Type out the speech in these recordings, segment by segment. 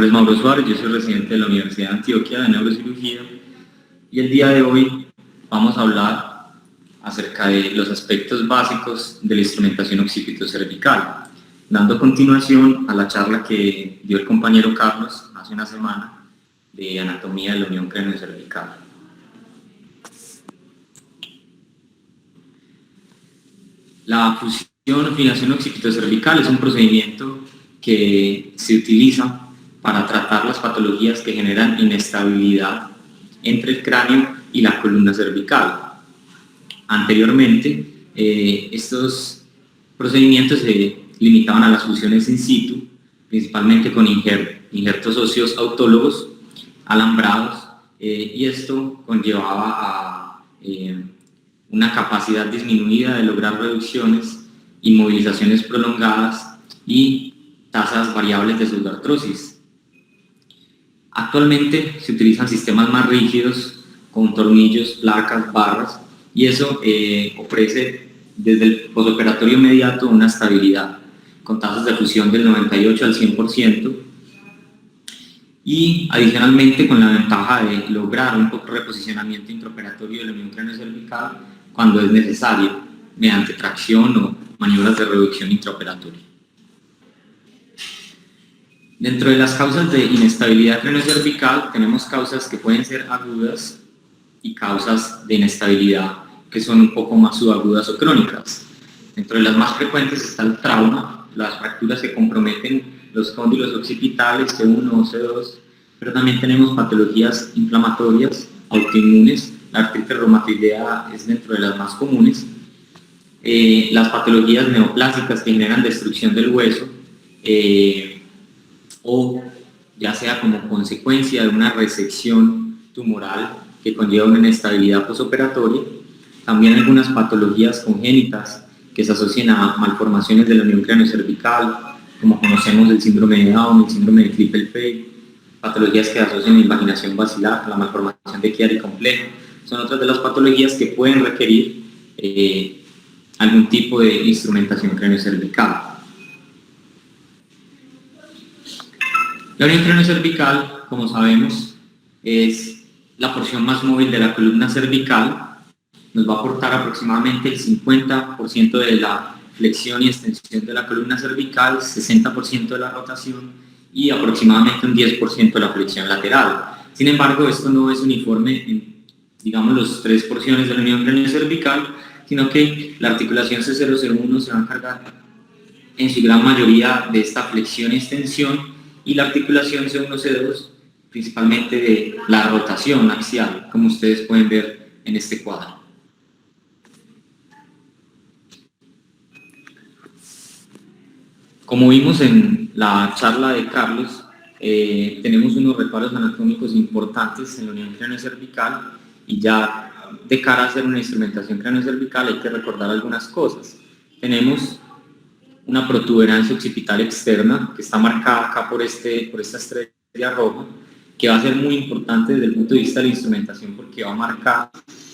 nombre es Mauro Suárez, yo soy residente de la Universidad de Antioquia de Neurocirugía y el día de hoy vamos a hablar acerca de los aspectos básicos de la instrumentación occipito-cervical, dando continuación a la charla que dio el compañero Carlos hace una semana de anatomía de la unión craniocervical. La fusión o afinación occipito-cervical es un procedimiento que se utiliza para tratar las patologías que generan inestabilidad entre el cráneo y la columna cervical. Anteriormente, estos procedimientos se limitaban a las fusiones in situ, principalmente con injertos óseos autólogos, alambrados, y esto conllevaba a una capacidad disminuida de lograr reducciones, inmovilizaciones prolongadas y tasas variables de pseudoartrosis. Actualmente se utilizan sistemas más rígidos con tornillos, placas, barras, y eso ofrece desde el posoperatorio inmediato una estabilidad con tasas de fusión del 98 al 100%, y adicionalmente con la ventaja de lograr un reposicionamiento intraoperatorio de la unión craniocervical cuando es necesario, mediante tracción o maniobras de reducción intraoperatoria. Dentro de las causas de inestabilidad craniocervical tenemos causas que pueden ser agudas y causas de inestabilidad que son un poco más subagudas o crónicas. Dentro de las más frecuentes está el trauma, las fracturas que comprometen los cóndilos occipitales C1 o C2, pero también tenemos patologías inflamatorias, autoinmunes, la artritis reumatoidea es dentro de las más comunes, las patologías neoplásicas que generan destrucción del hueso, o ya sea como consecuencia de una resección tumoral que conlleva una inestabilidad posoperatoria, también algunas patologías congénitas que se asocian a malformaciones de la unión craniocervical, como conocemos el síndrome de Down, el síndrome de Klippel-Feil, patologías que asocian a invaginación basilar, la malformación de Chiari complejo, son otras de las patologías que pueden requerir algún tipo de instrumentación craniocervical. La unión craniocervical, como sabemos, es la porción más móvil de la columna cervical, nos va a aportar aproximadamente el 50% de la flexión y extensión de la columna cervical, 60% de la rotación y aproximadamente un 10% de la flexión lateral. Sin embargo, esto no es uniforme en, digamos, las tres porciones de la unión craniocervical, sino que la articulación C0, C1 se va a encargar en su gran mayoría de esta flexión y extensión, y la articulación C1, C2 principalmente de la rotación axial, como ustedes pueden ver en este cuadro. Como vimos en la charla de Carlos, tenemos unos reparos anatómicos importantes en la unión craniocervical, y ya de cara a hacer una instrumentación craniocervical hay que recordar algunas cosas. Tenemos una protuberancia occipital externa que está marcada acá por esta estrella roja, que va a ser muy importante desde el punto de vista de la instrumentación porque va a marcar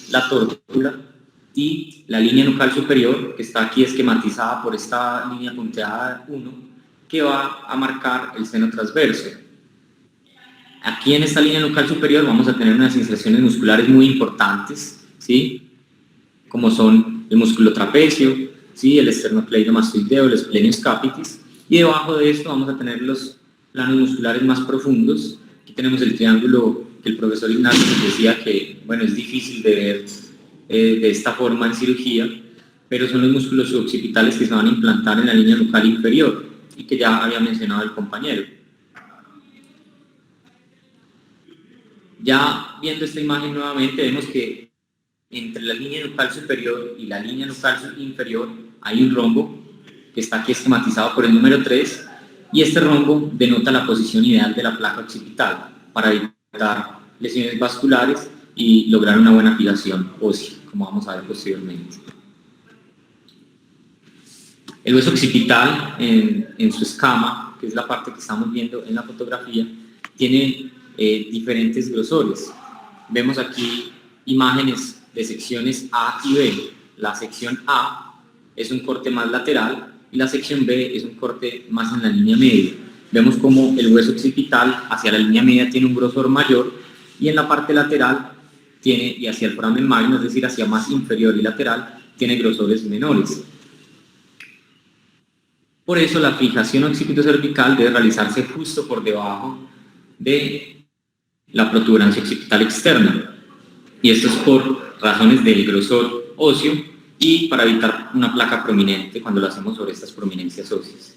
la tortura, y la línea nucal superior, que está aquí esquematizada por esta línea punteada 1, que va a marcar el seno transverso. Aquí en esta línea nucal superior vamos a tener unas inserciones musculares muy importantes, ¿sí? Como son el músculo trapecio, ¿sí? El esternocleidomastoideo, el splenius capitis, y debajo de esto vamos a tener los planos musculares más profundos. Aquí tenemos el triángulo que el profesor Ignacio nos decía que, bueno, es difícil de ver de esta forma en cirugía, pero son los músculos occipitales que se van a implantar en la línea nucal inferior y que ya había mencionado el compañero. Ya viendo esta imagen nuevamente vemos que entre la línea nucal superior y la línea nucal inferior hay un rombo que está aquí esquematizado por el número 3, y este rombo denota la posición ideal de la placa occipital para evitar lesiones vasculares y lograr una buena filación ósea, como vamos a ver posteriormente. El hueso occipital en su escama, que es la parte que estamos viendo en la fotografía, tiene diferentes grosores. Vemos aquí imágenes de secciones A y B. La sección A es un corte más lateral y la sección B es un corte más en la línea media. vemos como el hueso occipital hacia la línea media tiene un grosor mayor y en la parte lateral tiene, y hacia el foramen magno, es decir, hacia más inferior y lateral, tiene grosores menores. Por eso la fijación occipitocervical debe realizarse justo por debajo de la protuberancia occipital externa. Y esto es por razones del grosor óseo y para evitar una placa prominente cuando lo hacemos sobre estas prominencias óseas.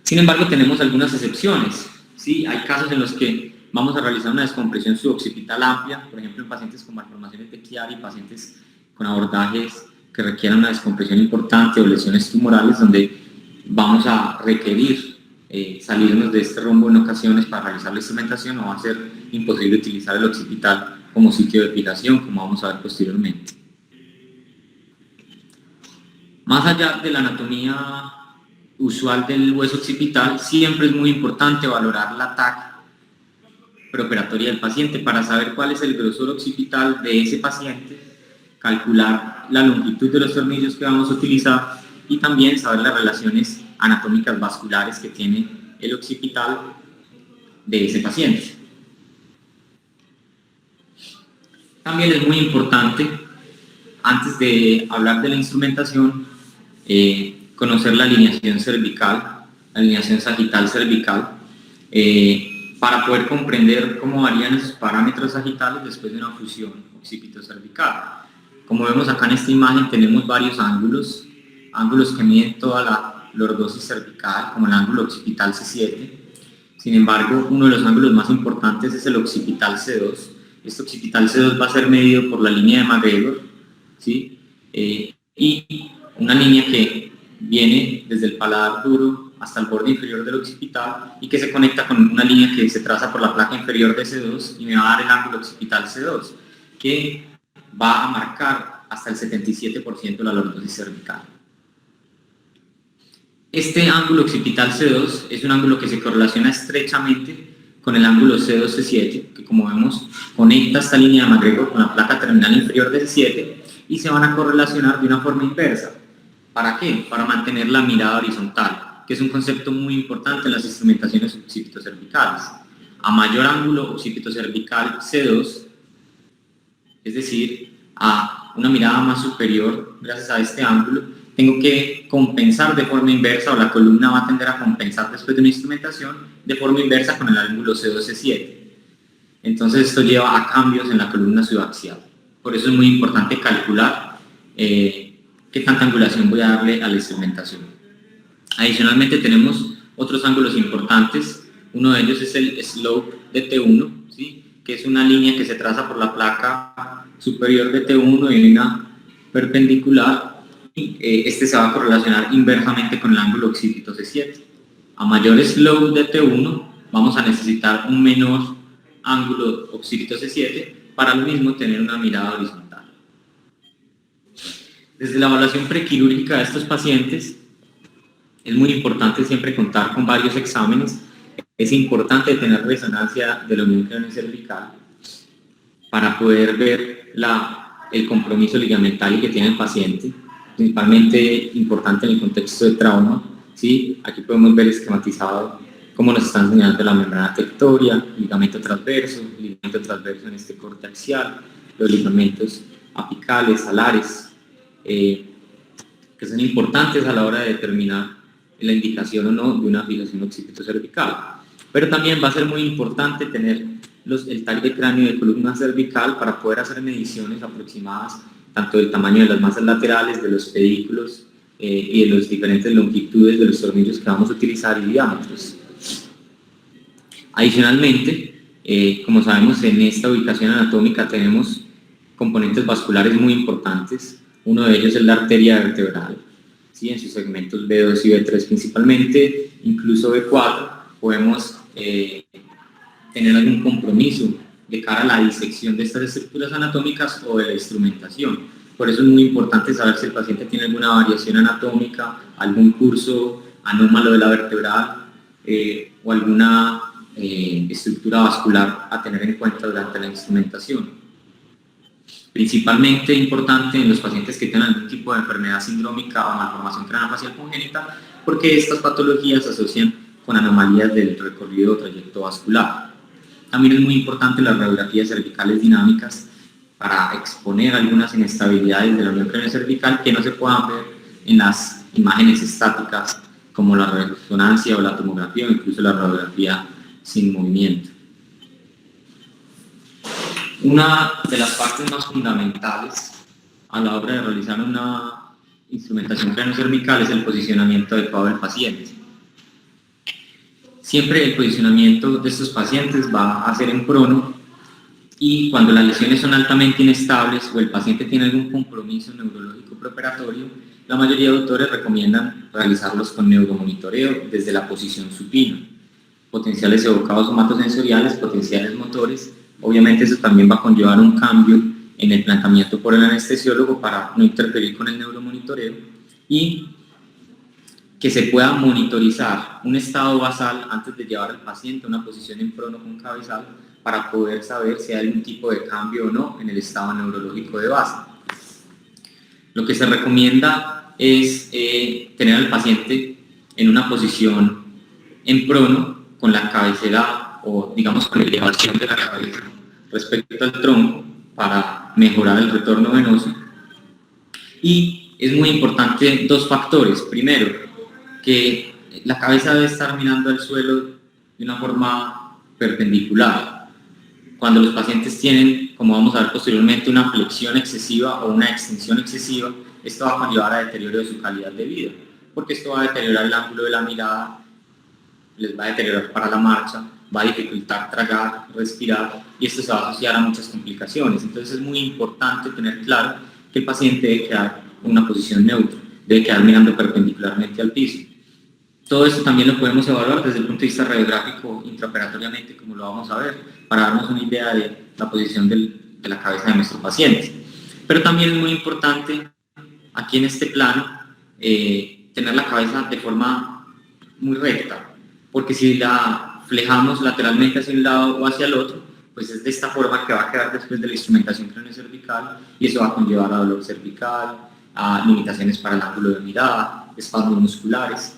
Sin embargo, tenemos algunas excepciones, ¿sí? Hay casos en los que vamos a realizar una descompresión suboccipital amplia, por ejemplo en pacientes con malformaciones de Chiari, pacientes con abordajes que requieran una descompresión importante o lesiones tumorales, donde vamos a requerir salirnos de este rombo en ocasiones para realizar la instrumentación, o va a ser imposible utilizar el occipital como sitio de fijación, como vamos a ver posteriormente. Más allá de la anatomía usual del hueso occipital, siempre es muy importante valorar la TAC preoperatoria del paciente para saber cuál es el grosor occipital de ese paciente, calcular la longitud de los tornillos que vamos a utilizar y también saber las relaciones anatómicas vasculares que tiene el occipital de ese paciente. También es muy importante, antes de hablar de la instrumentación, conocer la alineación cervical, la alineación sagital cervical, para poder comprender cómo varían esos parámetros sagitales después de una fusión occipitocervical. Como vemos acá en esta imagen, tenemos varios ángulos que miden toda la lordosis cervical, como el ángulo occipital C7. Sin embargo, uno de los ángulos más importantes es el occipital C2. Este occipital C2 va a ser medido por la línea de MacGregor, ¿sí? Y una línea que viene desde el paladar duro hasta el borde inferior del occipital y que se conecta con una línea que se traza por la placa inferior de C2 y me va a dar el ángulo occipital C2, que va a marcar hasta el 77% de la lordosis cervical. Este ángulo occipital C2 es un ángulo que se correlaciona estrechamente con el ángulo C2-C7, que como vemos conecta esta línea de MacGregor con la placa terminal inferior de C7 y se van a correlacionar de una forma inversa. ¿Para qué? Para mantener la mirada horizontal, que es un concepto muy importante en las instrumentaciones occipitocervicales. A mayor ángulo occipitocervical C2, es decir, a una mirada más superior gracias a este ángulo, tengo que compensar de forma inversa, o la columna va a tender a compensar después de una instrumentación de forma inversa con el ángulo C2-C7. Entonces esto lleva a cambios en la columna subaxial. Por eso es muy importante calcular qué tanta angulación voy a darle a la instrumentación. Adicionalmente tenemos otros ángulos importantes. Uno de ellos es el slope de T1, ¿sí? Que es una línea que se traza por la placa superior de T1 y una perpendicular. Este se va a correlacionar inversamente con el ángulo occipito C7. A mayor slope de T1 vamos a necesitar un menor ángulo occipito C7 para lo mismo tener una mirada horizontal. Desde la evaluación prequirúrgica de estos pacientes es muy importante siempre contar con varios exámenes. Es importante tener resonancia de la unión craneocervical para poder ver el compromiso ligamental que tiene el paciente, principalmente importante en el contexto de trauma, ¿sí? Aquí podemos ver esquematizado cómo nos están señalando la membrana tectoria, ligamento transverso en este corte axial, los ligamentos apicales, alares, que son importantes a la hora de determinar la indicación o no de una fijación occipitocervical. Pero también va a ser muy importante tener el TAC de cráneo y de columna cervical para poder hacer mediciones aproximadas tanto del tamaño de las masas laterales, de los pedículos y de las diferentes longitudes de los tornillos que vamos a utilizar y diámetros. Adicionalmente, como sabemos, en esta ubicación anatómica tenemos componentes vasculares muy importantes. Uno de ellos es la arteria vertebral, ¿sí? En sus segmentos B2 y B3 principalmente, incluso B4, podemos tener algún compromiso de cara a la disección de estas estructuras anatómicas o de la instrumentación. Por eso es muy importante saber si el paciente tiene alguna variación anatómica, algún curso anómalo de la vertebral o alguna estructura vascular a tener en cuenta durante la instrumentación. principalmente importante en los pacientes que tienen algún tipo de enfermedad sindrómica o malformación craneofacial congénita, porque estas patologías se asocian con anomalías del recorrido o trayecto vascular. También es muy importante las radiografías cervicales dinámicas para exponer algunas inestabilidades de la unión craneocervical que no se puedan ver en las imágenes estáticas como la resonancia o la tomografía o incluso la radiografía sin movimiento. Una de las partes más fundamentales a la hora de realizar una instrumentación craneocervical es el posicionamiento adecuado del paciente. Siempre el posicionamiento de estos pacientes va a ser en prono, y cuando las lesiones son altamente inestables o el paciente tiene algún compromiso neurológico preoperatorio, la mayoría de autores recomiendan realizarlos con neuromonitoreo desde la posición supina. Potenciales evocados somatosensoriales, potenciales motores. Obviamente eso también va a conllevar un cambio en el planteamiento por el anestesiólogo para no interferir con el neuromonitoreo y que se pueda monitorizar un estado basal antes de llevar al paciente a una posición en prono con cabezal para poder saber si hay algún tipo de cambio o no en el estado neurológico de base. Lo que se recomienda es tener al paciente en una posición en prono con la cabecera o digamos con la elevación de la cabeza respecto al tronco para mejorar el retorno venoso. Y es muy importante dos factores. Primero, que la cabeza debe estar mirando al suelo de una forma perpendicular. Cuando los pacientes tienen, como vamos a ver posteriormente, una flexión excesiva o una extensión excesiva, esto va a conllevar a deterioro de su calidad de vida, porque esto va a deteriorar el ángulo de la mirada, les va a deteriorar para la marcha, va a dificultar tragar, respirar, y esto se va a asociar a muchas complicaciones. Entonces es muy importante tener claro que el paciente debe quedar en una posición neutra, debe quedar mirando perpendicularmente al piso. Todo esto también lo podemos evaluar desde el punto de vista radiográfico intraoperatoriamente, como lo vamos a ver, para darnos una idea de la posición de la cabeza de nuestro paciente. Pero también es muy importante aquí en este plano tener la cabeza de forma muy recta, porque si la flejamos lateralmente hacia un lado o hacia el otro, pues es de esta forma que va a quedar después de la instrumentación craneocervical, y eso va a conllevar a dolor cervical, a limitaciones para el ángulo de mirada, espasmos musculares.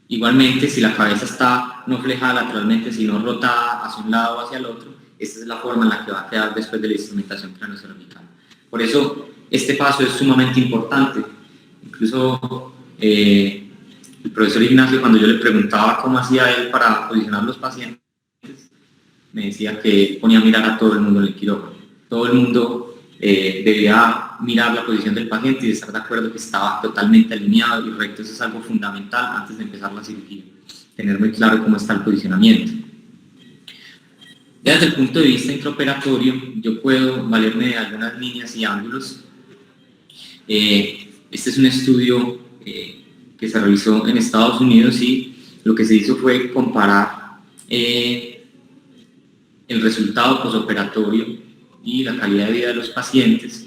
Igualmente, si la cabeza está no flejada lateralmente, sino rotada hacia un lado o hacia el otro, esta es la forma en la que va a quedar después de la instrumentación craneocervical. Por eso, este paso es sumamente importante. Incluso el profesor Ignacio, cuando yo le preguntaba cómo hacía él para posicionar los pacientes, me decía que ponía a mirar a todo el mundo en el quirófano. Todo el mundo debía mirar la posición del paciente y estar de acuerdo que estaba totalmente alineado y recto. Eso es algo fundamental antes de empezar la cirugía, tener muy claro cómo está el posicionamiento. Desde el punto de vista intraoperatorio, yo puedo valerme de algunas líneas y ángulos. Este es un estudio que se realizó en Estados Unidos, y lo que se hizo fue comparar el resultado posoperatorio y la calidad de vida de los pacientes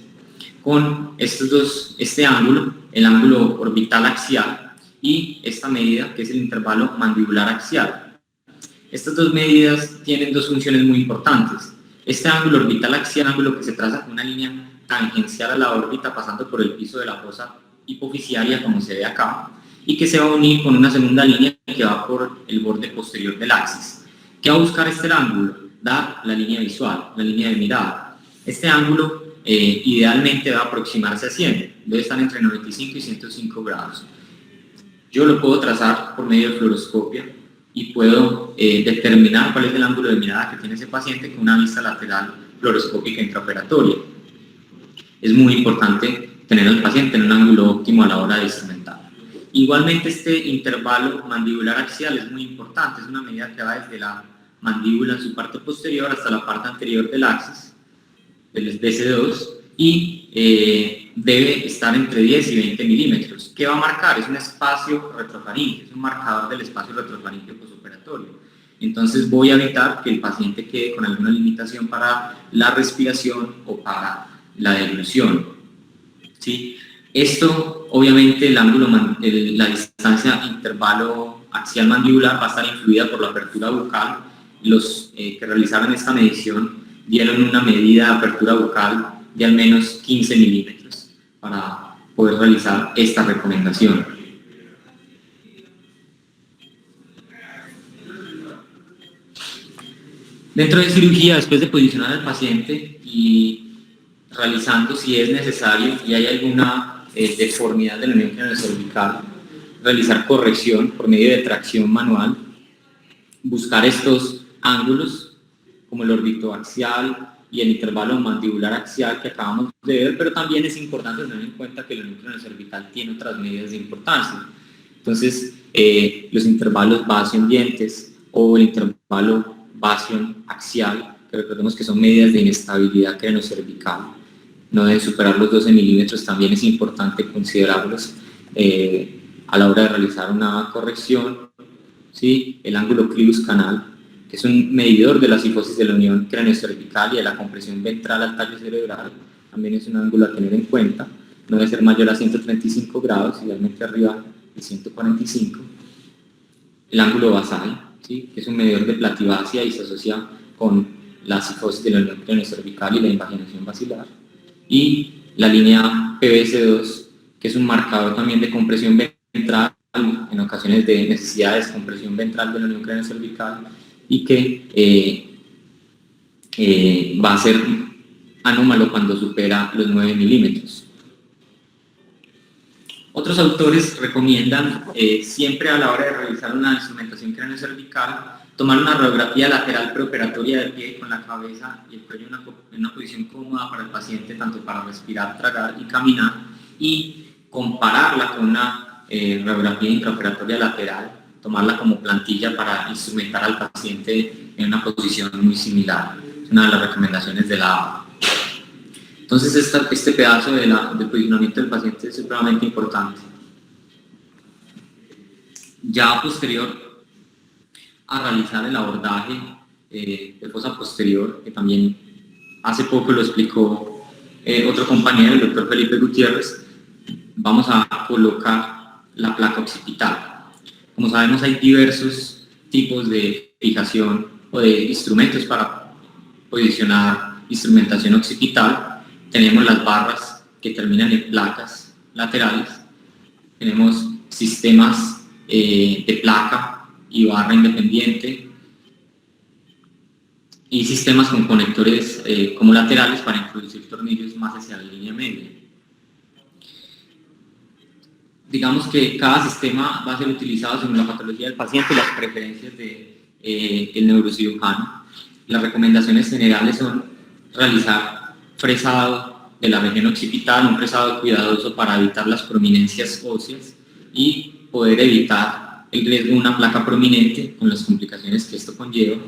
con este ángulo, el ángulo orbital axial, y esta medida que es el intervalo mandibular axial. Estas dos medidas tienen dos funciones muy importantes. Este ángulo orbital axial, ángulo que se traza con una línea tangencial a la órbita pasando por el piso de la fosa hipoficiaria, como se ve acá, y que se va a unir con una segunda línea que va por el borde posterior del axis. ¿Qué va a buscar este ángulo? Dar la línea visual, la línea de mirada. Este ángulo idealmente va a aproximarse a 100, debe estar entre 95 y 105 grados. Yo lo puedo trazar por medio de fluoroscopia y puedo determinar cuál es el ángulo de mirada que tiene ese paciente con una vista lateral fluoroscópica intraoperatoria. Es muy importante tener al paciente en un ángulo óptimo a la hora de instrumentar. Igualmente, este intervalo mandibular axial es muy importante, es una medida que va desde la mandíbula en su parte posterior hasta la parte anterior del axis, del DC2, y debe estar entre 10 y 20 milímetros. ¿Qué va a marcar? Es un espacio retrofaríngeo, es un marcador del espacio retrofaríngeo posoperatorio. Entonces voy a evitar que el paciente quede con alguna limitación para la respiración o para la deglución. ¿Sí? Esto, obviamente, el ángulo, la distancia intervalo axial mandibular va a estar influida por la apertura bucal. Los que realizaron esta medición dieron una medida de apertura bucal de al menos 15 milímetros para poder realizar esta recomendación. Dentro de cirugía, después de posicionar al paciente y realizando, si es necesario y hay alguna deformidad de la unión craneocervical, realizar corrección por medio de tracción manual, buscar estos ángulos como el orbitoaxial y el intervalo mandibular axial que acabamos de ver, pero también es importante tener en cuenta que la unión craneocervical tiene otras medidas de importancia. Entonces, los intervalos base-dientes o el intervalo base-axial, que recordemos que son medidas de inestabilidad craneocervical, no deben superar los 12 milímetros, también es importante considerarlos a la hora de realizar una corrección. ¿Sí? El ángulo clivus-canal, que es un medidor de la sifosis de la unión craneocervical y de la compresión ventral al tallo cerebral, también es un ángulo a tener en cuenta, no debe ser mayor a 135 grados, idealmente arriba de 145. El ángulo basal, ¿sí? Que es un medidor de plativacia y se asocia con la sifosis de la unión craneocervical y la invaginación basilar. Y la línea PBS2, que es un marcador también de compresión ventral en ocasiones de necesidad de descompresión ventral de la unión craneocervical y que va a ser anómalo cuando supera los 9 milímetros. Otros autores recomiendan siempre a la hora de realizar una instrumentación craneocervical tomar una radiografía lateral preoperatoria del pie con la cabeza y el cuello en una posición cómoda para el paciente, tanto para respirar, tragar y caminar, y compararla con una radiografía intraoperatoria lateral, tomarla como plantilla para instrumentar al paciente en una posición muy similar. Es una de las recomendaciones de la ABA. Entonces este pedazo del posicionamiento del paciente es supremamente importante. Ya posterior a realizar el abordaje de fosa posterior, que también hace poco lo explicó otro compañero, el doctor Felipe Gutiérrez, vamos a colocar la placa occipital. Como sabemos, hay diversos tipos de fijación o de instrumentos para posicionar instrumentación occipital. Tenemos las barras que terminan en placas laterales, tenemos sistemas de placa y barra independiente y sistemas con conectores como laterales para introducir tornillos más hacia la línea media. Digamos que cada sistema va a ser utilizado según la patología del paciente y las preferencias del neurocirujano. Las recomendaciones generales son realizar fresado de la región occipital, un fresado cuidadoso para evitar las prominencias óseas y poder evitar el riesgo de una placa prominente con las complicaciones que esto conlleva.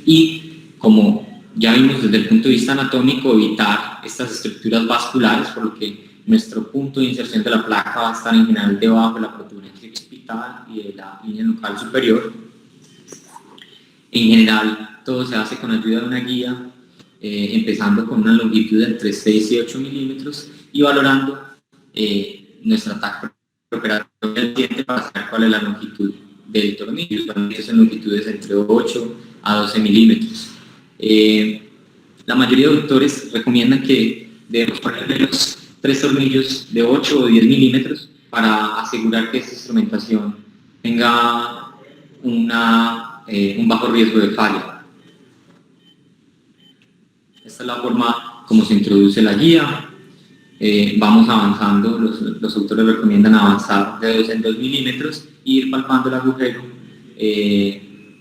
Y como ya vimos desde el punto de vista anatómico, evitar estas estructuras vasculares, por lo que nuestro punto de inserción de la placa va a estar en general debajo de la protuberancia occipital y de la línea nucal superior. En general, todo se hace con ayuda de una guía, empezando con una longitud de entre 6 y 8 milímetros y valorando nuestra TAC preoperatoria del diente para saber cuál es la longitud del tornillo. Usualmente son longitudes entre 8 a 12 milímetros. La mayoría de doctores recomiendan que debemos poner menos 3 tornillos de 8 o 10 milímetros para asegurar que esta instrumentación tenga un bajo riesgo de falla. Esta es la forma como se introduce la guía. Vamos avanzando, los autores recomiendan avanzar de 2 en 2 milímetros e ir palpando el agujero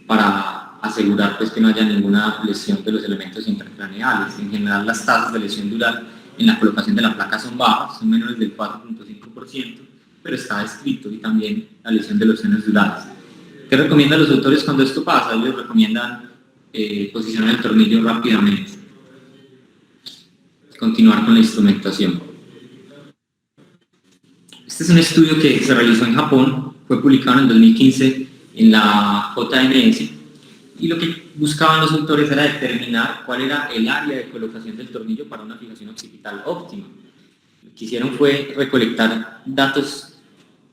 para asegurar pues, que no haya ninguna lesión de los elementos intracraneales. En general, las tasas de lesión dural en la colocación de la placa son bajas, son menores del 4.5%, pero está descrito, y también la lesión de los senos durares. ¿Qué recomiendan los autores cuando esto pasa? Ellos recomiendan posicionar el tornillo rápidamente, continuar con la instrumentación. Este es un estudio que se realizó en Japón, fue publicado en el 2015 en la JMS, y lo que buscaban los autores era determinar cuál era el área de colocación del tornillo para una fijación occipital óptima. Lo que hicieron fue recolectar datos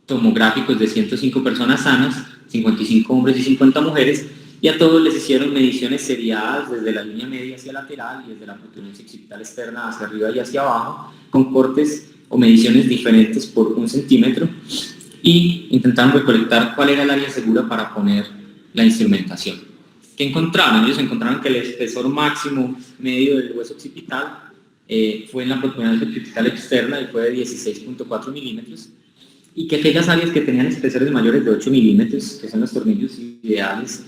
tomográficos de 105 personas sanas, 55 hombres y 50 mujeres, y a todos les hicieron mediciones seriadas desde la línea media hacia lateral y desde la protuberancia occipital externa hacia arriba y hacia abajo, con cortes o mediciones diferentes por 1 centímetro, y intentaron recolectar cuál era el área segura para poner la instrumentación. ¿Qué encontraron? Ellos encontraron que el espesor máximo medio del hueso occipital fue en la protuberancia occipital externa y fue de 16.4 milímetros, y que aquellas áreas que tenían espesores mayores de 8 milímetros, que son los tornillos ideales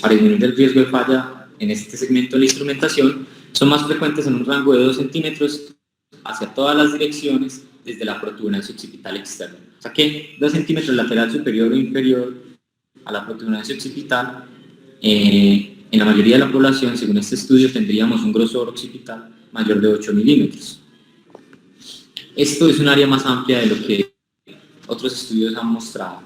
para disminuir el riesgo de falla en este segmento de la instrumentación, son más frecuentes en un rango de 2 centímetros hacia todas las direcciones desde la protuberancia occipital externa. O sea que 2 centímetros lateral superior o inferior a la protuberancia occipital, en la mayoría de la población, según este estudio, tendríamos un grosor occipital mayor de 8 milímetros. Esto es un área más amplia de lo que otros estudios han mostrado.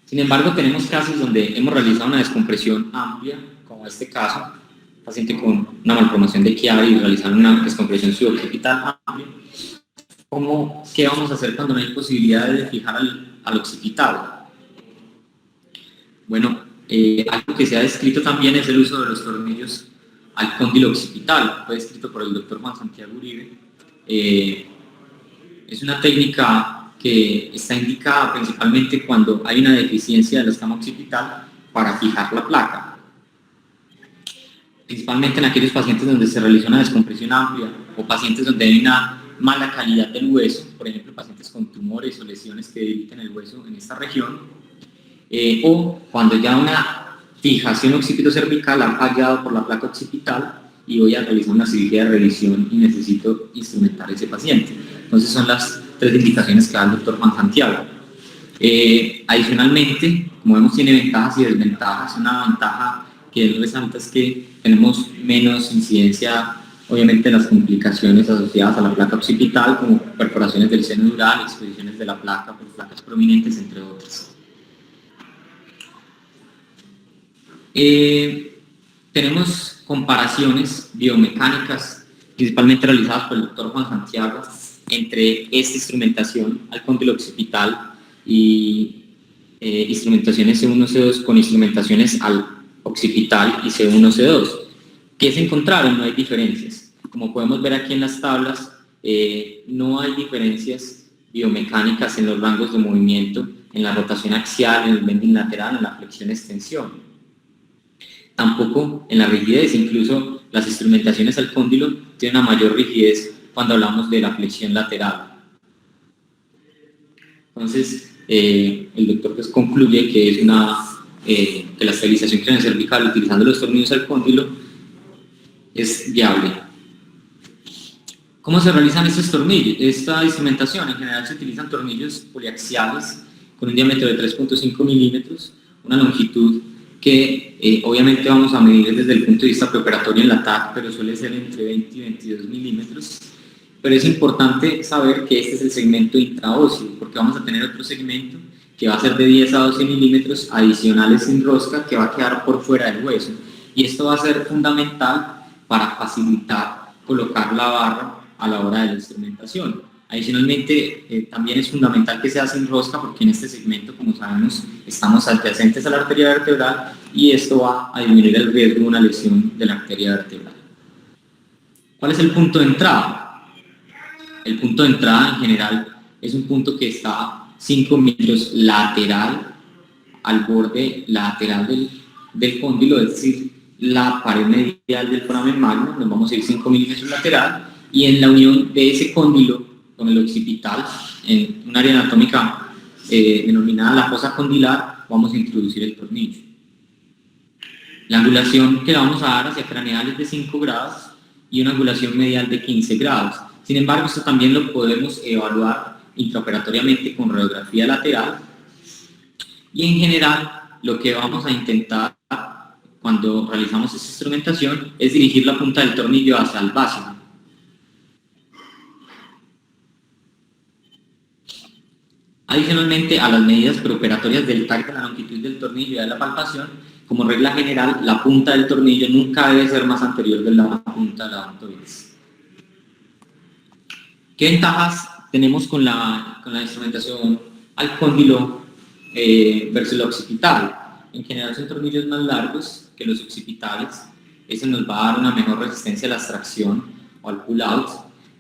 Sin embargo, tenemos casos donde hemos realizado una descompresión amplia, como este caso, paciente con una malformación de Chiari y realizaron una descompresión suboccipital amplia. ¿Qué vamos a hacer cuando no hay posibilidad de fijar al occipital? Bueno, algo que se ha descrito también es el uso de los tornillos al cóndilo occipital. Fue descrito por el doctor Juan Santiago Uribe. Es una técnica que está indicada principalmente cuando hay una deficiencia de la escama occipital para fijar la placa. Principalmente en aquellos pacientes donde se realiza una descompresión amplia o pacientes donde hay una mala calidad del hueso, por ejemplo, pacientes con tumores o lesiones que debiliten el hueso en esta región, o cuando ya una fijación occipito-cervical ha fallado por la placa occipital y voy a realizar una cirugía de revisión y necesito instrumentar a ese paciente. Entonces son las 3 indicaciones que da el doctor Juan Santiago. Adicionalmente, como vemos, tiene ventajas y desventajas. Una ventaja que él resalta es que tenemos menos incidencia, obviamente, de las complicaciones asociadas a la placa occipital, como perforaciones del seno dural, exposiciones de la placa por placas prominentes, entre otras. Tenemos comparaciones biomecánicas, principalmente realizadas por el doctor Juan Santiago, entre esta instrumentación al cóndilo occipital y instrumentaciones C1, C2 con instrumentaciones al occipital y C1, C2. ¿Qué se encontraron? No hay diferencias. Como podemos ver aquí en las tablas, no hay diferencias biomecánicas en los rangos de movimiento, en la rotación axial, en el bending lateral, en la flexión-extensión. Tampoco en la rigidez, incluso las instrumentaciones al cóndilo tienen una mayor rigidez cuando hablamos de la flexión lateral. Entonces, el doctor pues concluye que es que la estabilización craneocervical utilizando los tornillos al cóndilo es viable. ¿Cómo se realizan estos tornillos? Esta instrumentación, en general se utilizan tornillos poliaxiales con un diámetro de 3.5 milímetros, una longitud que obviamente vamos a medir desde el punto de vista preoperatorio en la TAC, pero suele ser entre 20 y 22 milímetros. Pero es importante saber que este es el segmento intraóseo, porque vamos a tener otro segmento que va a ser de 10 a 12 milímetros adicionales sin rosca, que va a quedar por fuera del hueso. Y esto va a ser fundamental para facilitar colocar la barra a la hora de la instrumentación. Adicionalmente, también es fundamental que sea sin rosca, porque en este segmento, como sabemos, estamos adyacentes a la arteria vertebral y esto va a disminuir el riesgo de una lesión de la arteria vertebral. ¿Cuál es el punto de entrada? El punto de entrada en general es un punto que está 5 milímetros lateral al borde lateral del cóndilo, es decir, la pared medial del foramen magno. Nos vamos a ir 5 milímetros lateral, y en la unión de ese cóndilo con el occipital, en un área anatómica denominada la fosa condilar, vamos a introducir el tornillo. La angulación que le vamos a dar hacia craneal es de 5 grados y una angulación medial de 15 grados. Sin embargo, esto también lo podemos evaluar intraoperatoriamente con radiografía lateral, y en general lo que vamos a intentar cuando realizamos esta instrumentación es dirigir la punta del tornillo hacia el básico. Adicionalmente a las medidas preoperatorias del TAC de la longitud del tornillo y de la palpación, como regla general, la punta del tornillo nunca debe ser más anterior de la punta de la odontoides. ¿Qué ventajas tenemos con la instrumentación al cóndilo versus la occipital. En general son tornillos más largos que los occipitales. Eso nos va a dar una mejor resistencia a la extracción o al pull-out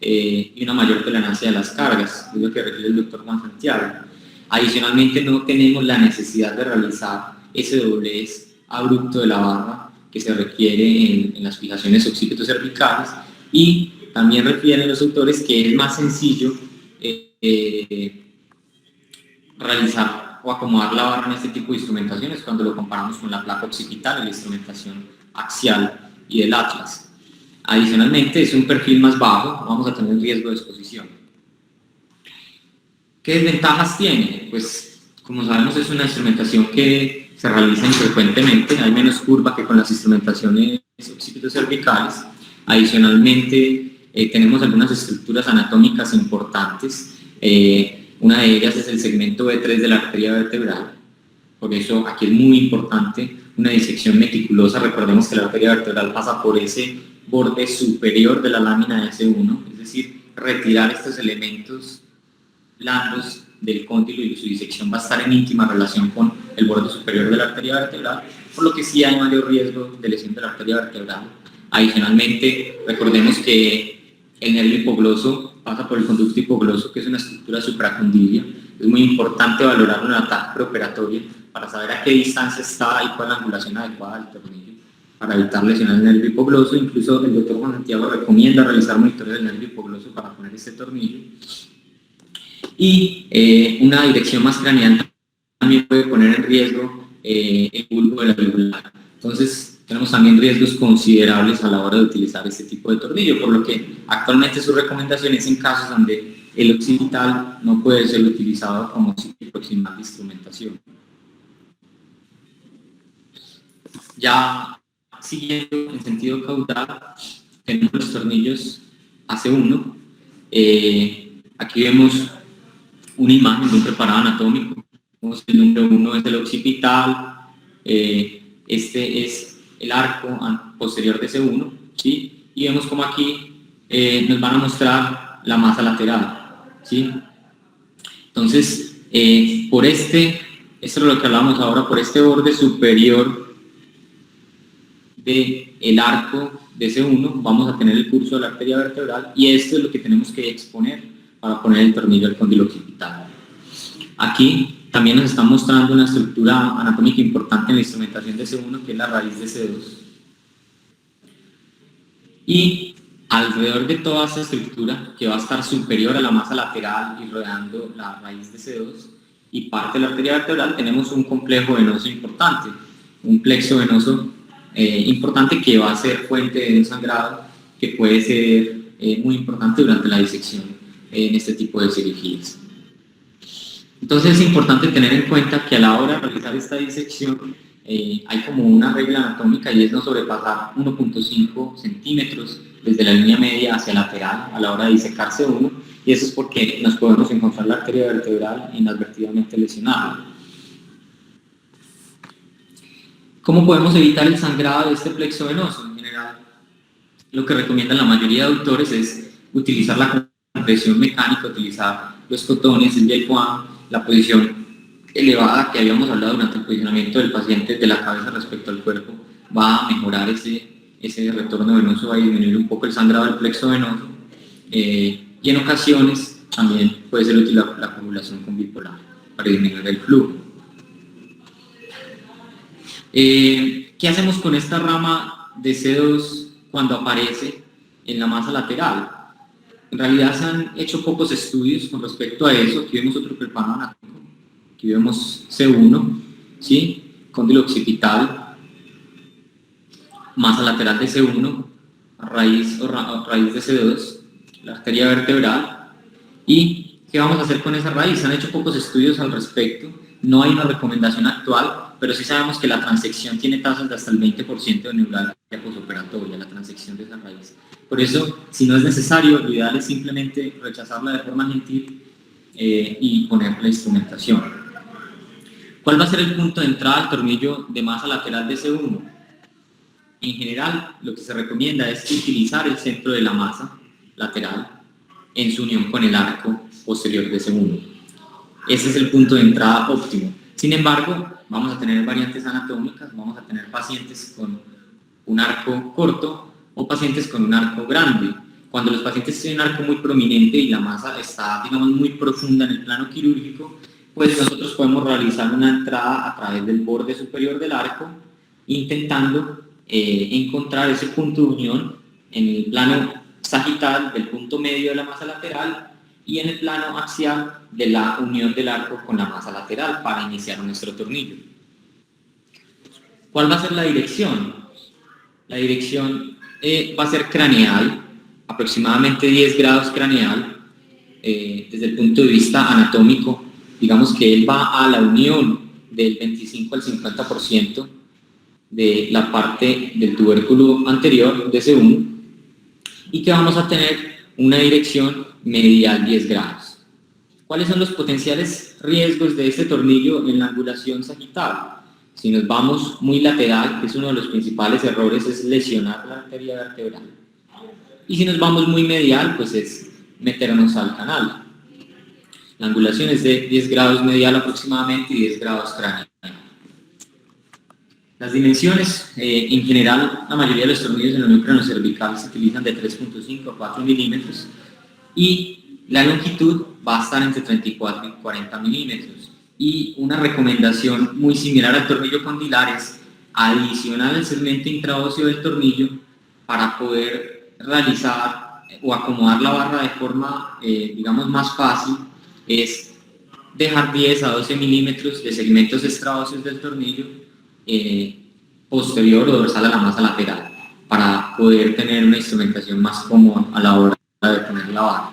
y una mayor tolerancia de las cargas, es lo que refiere el doctor Juan Santiago. Adicionalmente, no tenemos la necesidad de realizar ese doblez abrupto de la barra que se requiere en las fijaciones occipito-cervicales, y también refieren los autores que es más sencillo realizar o acomodar la barra en este tipo de instrumentaciones cuando lo comparamos con la placa occipital y la instrumentación axial y del Atlas. Adicionalmente, es un perfil más bajo, vamos a tener riesgo de exposición. ¿Qué desventajas tiene? Pues, como sabemos, es una instrumentación que se realiza infrecuentemente, hay menos curva que con las instrumentaciones occipito-cervicales. Adicionalmente, tenemos algunas estructuras anatómicas importantes. Una de ellas es el segmento B3 de la arteria vertebral. Por eso aquí es muy importante una disección meticulosa. Recordemos que la arteria vertebral pasa por ese borde superior de la lámina de S1, es decir, retirar estos elementos blandos del cóndilo, y su disección va a estar en íntima relación con el borde superior de la arteria vertebral, por lo que sí hay mayor riesgo de lesión de la arteria vertebral. Adicionalmente, recordemos que el nervio hipogloso pasa por el conducto hipogloso, que es una estructura supracondilia. Es muy importante valorar una ataque preoperatoria para saber a qué distancia está y cuál es la angulación adecuada del tornillo para evitar lesionar el nervio hipogloso. Incluso el doctor Juan Santiago recomienda realizar monitoreo del nervio hipogloso para poner este tornillo. Y una dirección más craneal también puede poner en riesgo el bulbo de la yugular. Entonces, tenemos también riesgos considerables a la hora de utilizar este tipo de tornillo, por lo que actualmente su recomendación es en casos donde el occipital no puede ser utilizado como sitio proximal de instrumentación. Ya siguiendo en sentido caudal, tenemos los tornillos AC1. Aquí vemos una imagen de un preparado anatómico. El número 1 es el occipital, este es el arco posterior de C1, ¿sí? Y vemos como aquí nos van a mostrar la masa lateral, ¿sí? Entonces, por esto es lo que hablamos ahora, por este borde superior del arco de C1 vamos a tener el curso de la arteria vertebral, y esto es lo que tenemos que exponer para poner el tornillo al cóndilo occipital. Aquí también nos está mostrando una estructura anatómica importante en la instrumentación de C1, que es la raíz de C2. Y alrededor de toda esta estructura, que va a estar superior a la masa lateral y rodeando la raíz de C2 y parte de la arteria vertebral, tenemos un complejo venoso importante, un plexo venoso importante que va a ser fuente de un sangrado que puede ser muy importante durante la disección en este tipo de cirugías. Entonces es importante tener en cuenta que a la hora de realizar esta disección hay como una regla anatómica, y es no sobrepasar 1.5 centímetros desde la línea media hacia lateral a la hora de disecarse uno, y eso es porque nos podemos encontrar la arteria vertebral inadvertidamente lesionada. ¿Cómo podemos evitar el sangrado de este plexo venoso? En general, lo que recomiendan la mayoría de autores es utilizar la compresión mecánica, utilizar los cotones, el Yelpoin, la posición elevada que habíamos hablado durante el posicionamiento del paciente de la cabeza respecto al cuerpo, va a mejorar ese retorno venoso, va a disminuir un poco el sangrado del plexo venoso, y en ocasiones también puede ser útil la coagulación con bipolar para disminuir el flujo. ¿Qué hacemos con esta rama de C2 cuando aparece en la masa lateral? En realidad se han hecho pocos estudios con respecto a eso. Aquí vemos otro preparado anatómico, aquí vemos C1, ¿sí? Cóndilo occipital, masa lateral de C1, raíz de C2, la arteria vertebral. ¿Y qué vamos a hacer con esa raíz? Se han hecho pocos estudios al respecto, no hay una recomendación actual, pero sí sabemos que la transección tiene tasas de hasta el 20% de neuralgia posoperatoria, la transección de esa raíz. Por eso, si no es necesario, lo ideal es simplemente rechazarla de forma gentil y poner la instrumentación. ¿Cuál va a ser el punto de entrada al tornillo de masa lateral de C1? En general, lo que se recomienda es utilizar el centro de la masa lateral en su unión con el arco posterior de C1. Ese es el punto de entrada óptimo. Sin embargo, vamos a tener variantes anatómicas, vamos a tener pacientes con un arco corto o pacientes con un arco grande. Cuando los pacientes tienen un arco muy prominente y la masa está, digamos, muy profunda en el plano quirúrgico, pues nosotros podemos realizar una entrada a través del borde superior del arco, intentando encontrar ese punto de unión en el plano sagital del punto medio de la masa lateral y en el plano axial de la unión del arco con la masa lateral para iniciar nuestro tornillo. ¿Cuál va a ser la dirección? La dirección va a ser craneal, aproximadamente 10 grados craneal, desde el punto de vista anatómico. Digamos que él va a la unión del 25 al 50% de la parte del tubérculo anterior de C1 y que vamos a tener una dirección medial 10 grados. ¿Cuáles son los potenciales riesgos de este tornillo en la angulación sagital? Si nos vamos muy lateral, que es uno de los principales errores, es lesionar la arteria vertebral. Y si nos vamos muy medial, pues es meternos al canal. La angulación es de 10 grados medial aproximadamente y 10 grados craneal. Las dimensiones, en general, la mayoría de los tornillos en la unión craneocervical se utilizan de 3.5 a 4 milímetros y la longitud va a estar entre 34 y 40 milímetros. Y una recomendación muy similar al tornillo condilar es adicionar el segmento intraóseo del tornillo para poder realizar o acomodar la barra de forma, digamos, más fácil, es dejar 10 a 12 milímetros de segmentos extraóseos del tornillo posterior o dorsal a la masa lateral para poder tener una instrumentación más cómoda a la hora de poner la barra.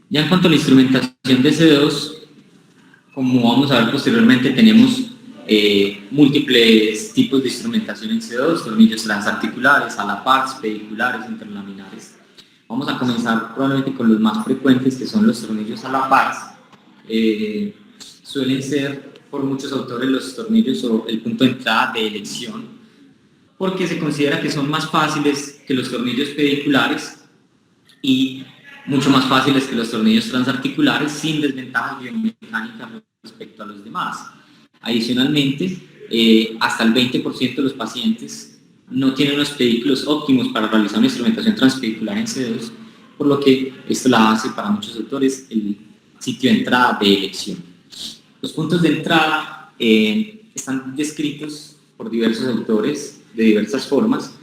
Ya en cuanto a la instrumentación de C2, como vamos a ver posteriormente, tenemos múltiples tipos de instrumentación en C2, tornillos transarticulares, a la par, pediculares, interlaminares. Vamos a comenzar probablemente con los más frecuentes, que son los tornillos a la par. Suelen ser por muchos autores los tornillos o el punto de entrada de elección, porque se considera que son más fáciles que los tornillos pediculares y mucho más fáciles que los tornillos transarticulares, sin desventajas biomecánicas respecto a los demás. Adicionalmente, hasta el 20% de los pacientes no tienen unos pedículos óptimos para realizar una instrumentación transpedicular en C2, por lo que esto la hace para muchos autores el sitio de entrada de elección. Los puntos de entrada están descritos por diversos autores de diversas formas,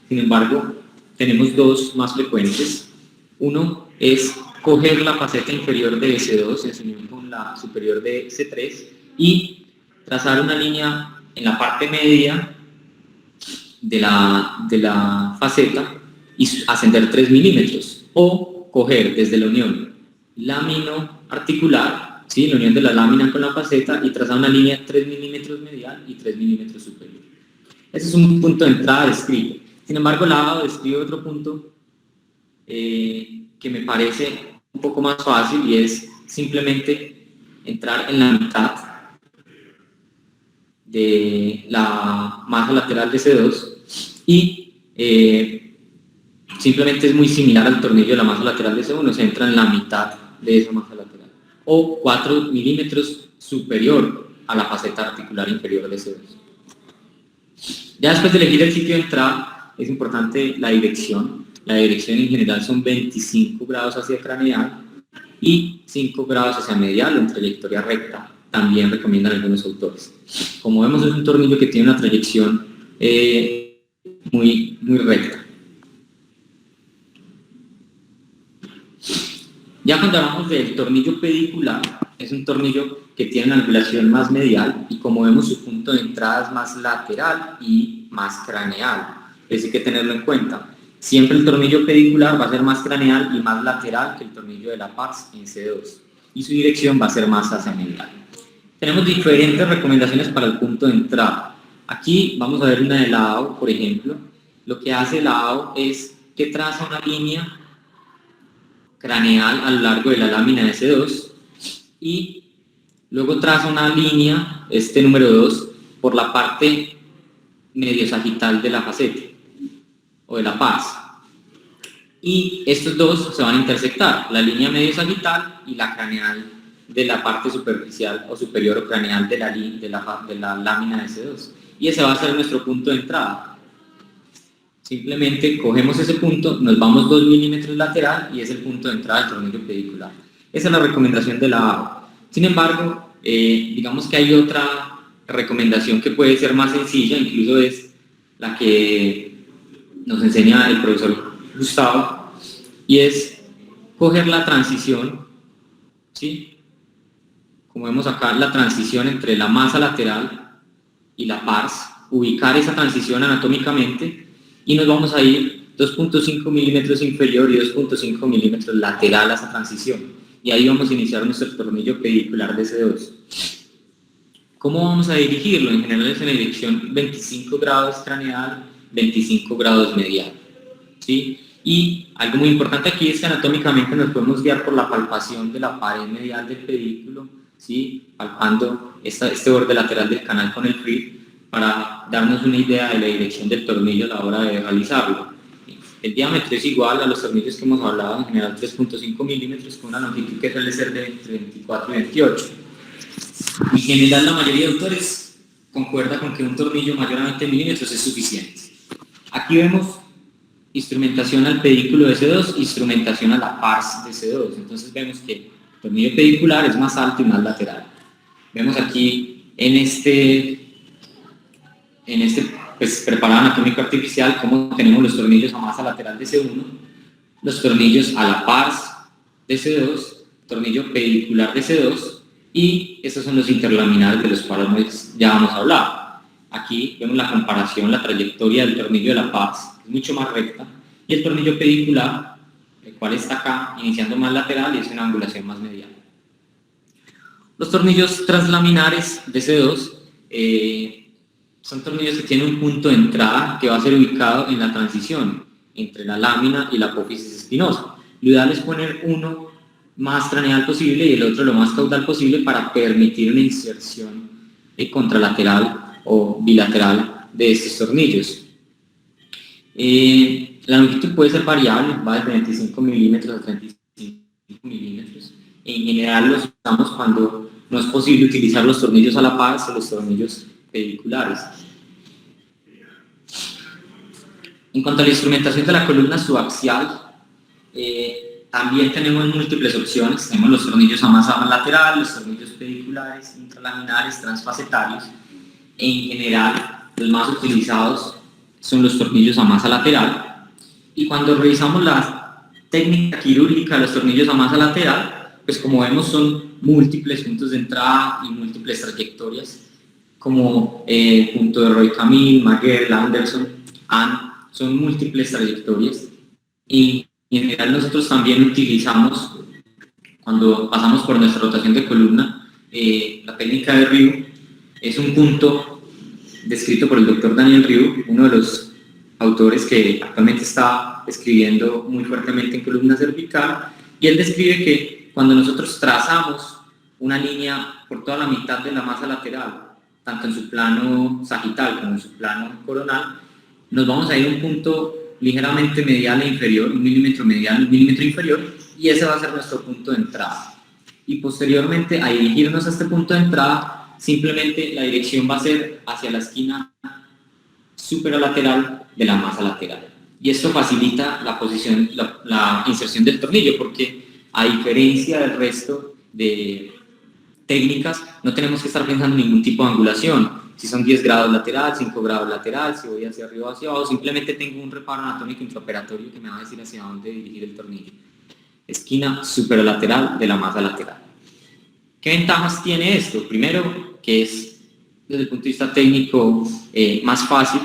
sin embargo, tenemos dos más frecuentes. Uno es coger la faceta inferior de C2 en su unión con la superior de C3 y trazar una línea en la parte media de la faceta y ascender 3 milímetros, o coger desde la unión lamino-articular, ¿sí?, la unión de la lámina con la faceta, y trazar una línea 3 milímetros medial y 3 milímetros superior. Ese es un punto de entrada descrito. Sin embargo, Lavado describe otro punto que me parece un poco más fácil, y es simplemente entrar en la mitad de la masa lateral de C2 y simplemente es muy similar al tornillo de la masa lateral de C1, se entra en la mitad de esa masa lateral, o 4 milímetros superior a la faceta articular inferior de C2. Ya después de elegir el sitio de entrada, es importante la dirección. La dirección en general son 25 grados hacia craneal y 5 grados hacia medial o en trayectoria recta, también recomiendan algunos autores. Como vemos, es un tornillo que tiene una trayección muy recta. Ya cuando hablamos del tornillo pedicular, es un tornillo que tiene una angulación más medial y, como vemos, su punto de entrada es más lateral y más craneal. Eso hay que tenerlo en cuenta. Siempre el tornillo pedicular va a ser más craneal y más lateral que el tornillo de la pars en C2, y su dirección va a ser más hacia medial. Tenemos diferentes recomendaciones para el punto de entrada. Aquí vamos a ver una de la AO, por ejemplo. Lo que hace la AO es que traza una línea craneal a lo largo de la lámina de C2 y luego traza una línea, este número 2, por la parte medio sagital de la faceta o de la pars. Y estos dos se van a intersectar, la línea medio sagital y la craneal de la parte superficial o superior o craneal de la lámina de C2. Y ese va a ser nuestro punto de entrada. Simplemente cogemos ese punto, nos vamos 2 milímetros lateral y es el punto de entrada del tornillo pedicular. Esa es la recomendación de la AO. Sin embargo, digamos que hay otra recomendación que puede ser más sencilla, incluso es la que nos enseña el profesor Gustavo, y es coger la transición, ¿sí? Como vemos acá, la transición entre la masa lateral y la pars, ubicar esa transición anatómicamente y nos vamos a ir 2.5 milímetros inferior y 2.5 milímetros lateral a esa transición. Y ahí vamos a iniciar nuestro tornillo pedicular de C2. ¿Cómo vamos a dirigirlo? En general es en la dirección 25 grados craneal, 25 grados medial, ¿sí? Y algo muy importante aquí es que anatómicamente nos podemos guiar por la palpación de la pared medial del pedículo, ¿sí? Palpando este borde lateral del canal con el FRIP para darnos una idea de la dirección del tornillo a la hora de realizarlo. El diámetro es igual a los tornillos que hemos hablado, en general 3.5 milímetros, con una longitud que suele ser de entre 24 y 28. En general, la mayoría de autores concuerda con que un tornillo mayor a 20 milímetros es suficiente. Aquí vemos instrumentación al pedículo de C2, instrumentación a la pars de C2. Entonces vemos que el tornillo pedicular es más alto y más lateral. Vemos aquí en este pues, preparado anatómico artificial cómo tenemos los tornillos a masa lateral de C1, los tornillos a la pars de C2, tornillo pedicular de C2, y estos son los interlaminares de los cuales ya vamos a hablar. Aquí vemos la comparación, la trayectoria del tornillo de la pars, es mucho más recta, y el tornillo pedicular, el cual está acá, iniciando más lateral y es una angulación más medial. Los tornillos translaminares de C2 son tornillos que tienen un punto de entrada que va a ser ubicado en la transición entre la lámina y la apófisis espinosa. Lo ideal es poner uno más craneal posible y el otro lo más caudal posible para permitir una inserción contralateral o bilateral de estos tornillos. La longitud puede ser variable, va desde 25 milímetros a 35 milímetros. En general los usamos cuando no es posible utilizar los tornillos a la pars o los tornillos pediculares. En cuanto a la instrumentación de la columna subaxial, también tenemos múltiples opciones. Tenemos los tornillos a masa lateral, los tornillos pediculares, intralaminares, transfacetarios. En general, los más utilizados son los tornillos a masa lateral. Y cuando revisamos la técnica quirúrgica de los tornillos a masa lateral, pues como vemos son múltiples puntos de entrada y múltiples trayectorias, como el punto de Roy Camille, Maguire, Anderson, son múltiples trayectorias. Y en general nosotros también utilizamos, cuando pasamos por nuestra rotación de columna, la técnica de Ryu. Es un punto descrito por el doctor Daniel Ryu, uno de los autores que actualmente está escribiendo muy fuertemente en columna cervical, y él describe que cuando nosotros trazamos una línea por toda la mitad de la masa lateral, tanto en su plano sagital como en su plano coronal, nos vamos a ir a un punto ligeramente medial e inferior, 1 milímetro medial, 1 milímetro inferior, y ese va a ser nuestro punto de entrada. Y posteriormente, a dirigirnos a este punto de entrada, simplemente la dirección va a ser hacia la esquina superolateral de la masa lateral. Y esto facilita la posición, la inserción del tornillo, porque a diferencia del resto de técnicas, no tenemos que estar pensando en ningún tipo de angulación. Si son 10 grados lateral, 5 grados lateral, si voy hacia arriba o hacia abajo, simplemente tengo un reparo anatómico intraoperatorio que me va a decir hacia dónde dirigir el tornillo. Esquina superolateral de la masa lateral. ¿Qué ventajas tiene esto? Primero, que es desde el punto de vista técnico más fácil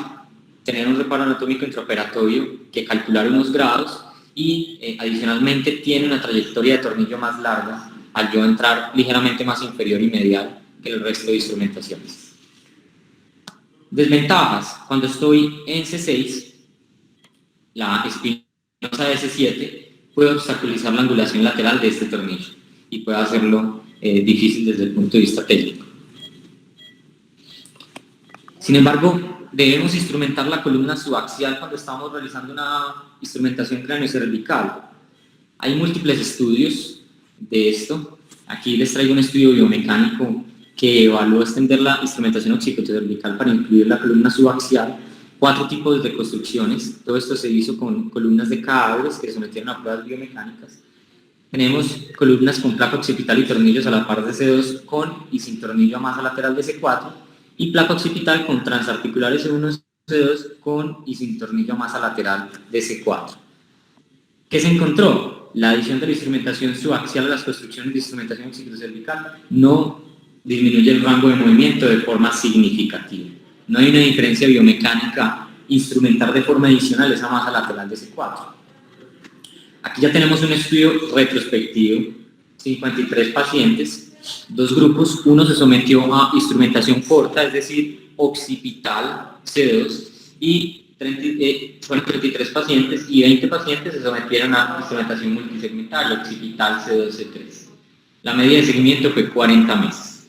tener un reparo anatómico intraoperatorio que calcular unos grados, y adicionalmente tiene una trayectoria de tornillo más larga al yo entrar ligeramente más inferior y medial que el resto de instrumentaciones. Desventajas: cuando estoy en C6, la espinosa de C7 puede obstaculizar la angulación lateral de este tornillo y puede hacerlo difícil desde el punto de vista técnico. Sin embargo, debemos instrumentar la columna subaxial cuando estamos realizando una instrumentación craneocervical. Hay múltiples estudios de esto. Aquí les traigo un estudio biomecánico que evaluó extender la instrumentación occipitocervical para incluir la columna subaxial, 4 tipos de construcciones. Todo esto se hizo con columnas de cadáveres que se sometieron a pruebas biomecánicas. Tenemos columnas con placa occipital y tornillos a la par de C2 con y sin tornillo a masa lateral de C4 y placa occipital con transarticulares C1 C2 con y sin tornillo a masa lateral de C4. ¿Qué se encontró? La adición de la instrumentación subaxial a las construcciones de instrumentación occipitocervical no disminuye el rango de movimiento de forma significativa. No hay una diferencia biomecánica instrumentar de forma adicional esa masa lateral de C4. Aquí ya tenemos un estudio retrospectivo, 53 pacientes, 2 grupos, uno se sometió a instrumentación corta, es decir, occipital C2, y fueron 33 pacientes y 20 pacientes se sometieron a instrumentación multisegmentaria, occipital C2, C3. La media de seguimiento fue 40 meses.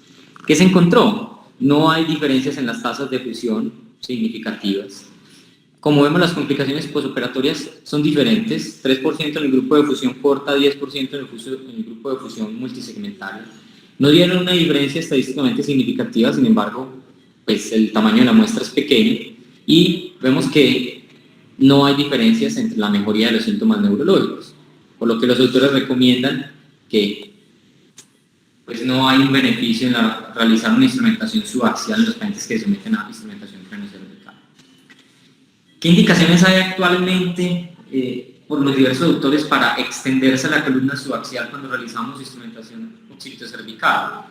¿Qué se encontró? No hay diferencias en las tasas de fusión significativas. Como vemos, las complicaciones posoperatorias son diferentes, 3% en el grupo de fusión corta, 10% en el grupo de fusión multisegmentaria. No dieron una diferencia estadísticamente significativa, sin embargo, pues el tamaño de la muestra es pequeño y vemos que no hay diferencias entre la mejoría de los síntomas neurológicos, por lo que los autores recomiendan que pues, no hay un beneficio en realizar una instrumentación subaxial en los pacientes que se someten a instrumentación craneocervical. ¿Qué indicaciones hay actualmente por los diversos autores para extenderse a la columna subaxial cuando realizamos instrumentación occipitocervical?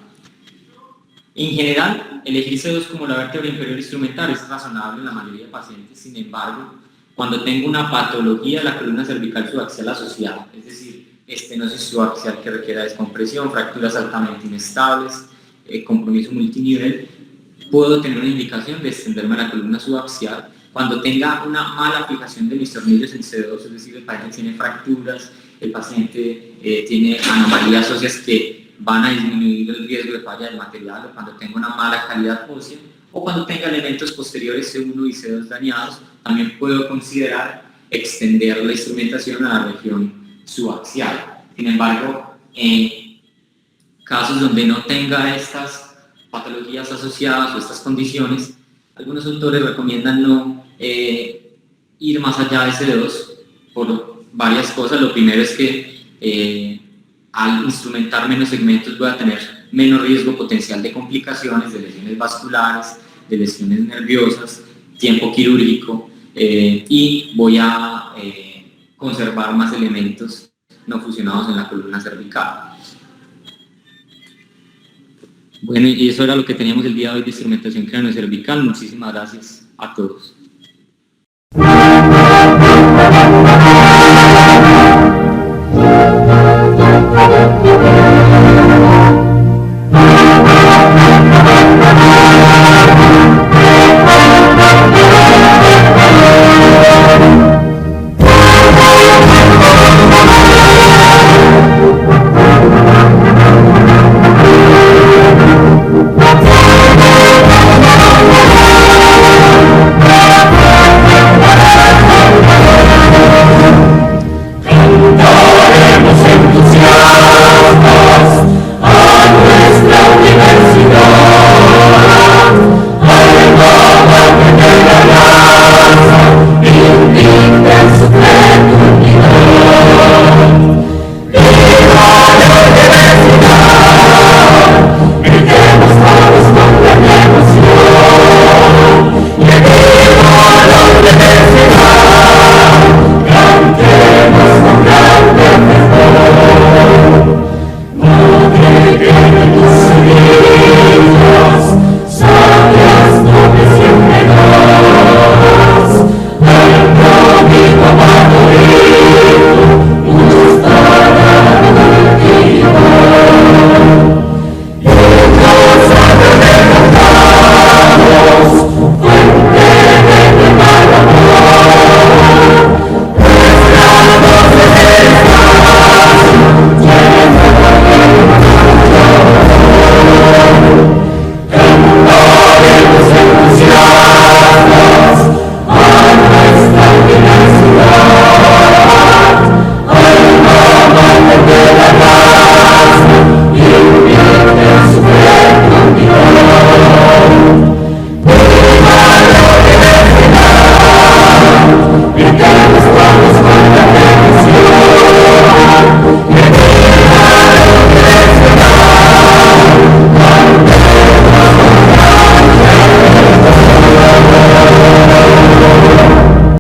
En general, elegir C2 como la vértebra inferior instrumental es razonable en la mayoría de pacientes. Sin embargo, cuando tengo una patología de la columna cervical subaxial asociada, es decir, estenosis subaxial que requiera descompresión, fracturas altamente inestables, compromiso multinivel, puedo tener una indicación de extenderme a la columna subaxial. Cuando tenga una mala fijación de mis tornillos en C2, es decir, el paciente tiene fracturas, el paciente tiene anomalías óseas que van a disminuir el riesgo de falla del material, o cuando tenga una mala calidad ósea, o cuando tenga elementos posteriores C1 y C2 dañados, también puedo considerar extender la instrumentación a la región subaxial. Sin embargo, en casos donde no tenga estas patologías asociadas o estas condiciones, algunos autores recomiendan no ir más allá de C2 por varias cosas. Lo primero es que al instrumentar menos segmentos voy a tener menos riesgo potencial de complicaciones, de lesiones vasculares, de lesiones nerviosas, tiempo quirúrgico y voy a conservar más elementos no fusionados en la columna cervical. Bueno, y eso era lo que teníamos el día de hoy de instrumentación craneocervical. Muchísimas gracias a todos.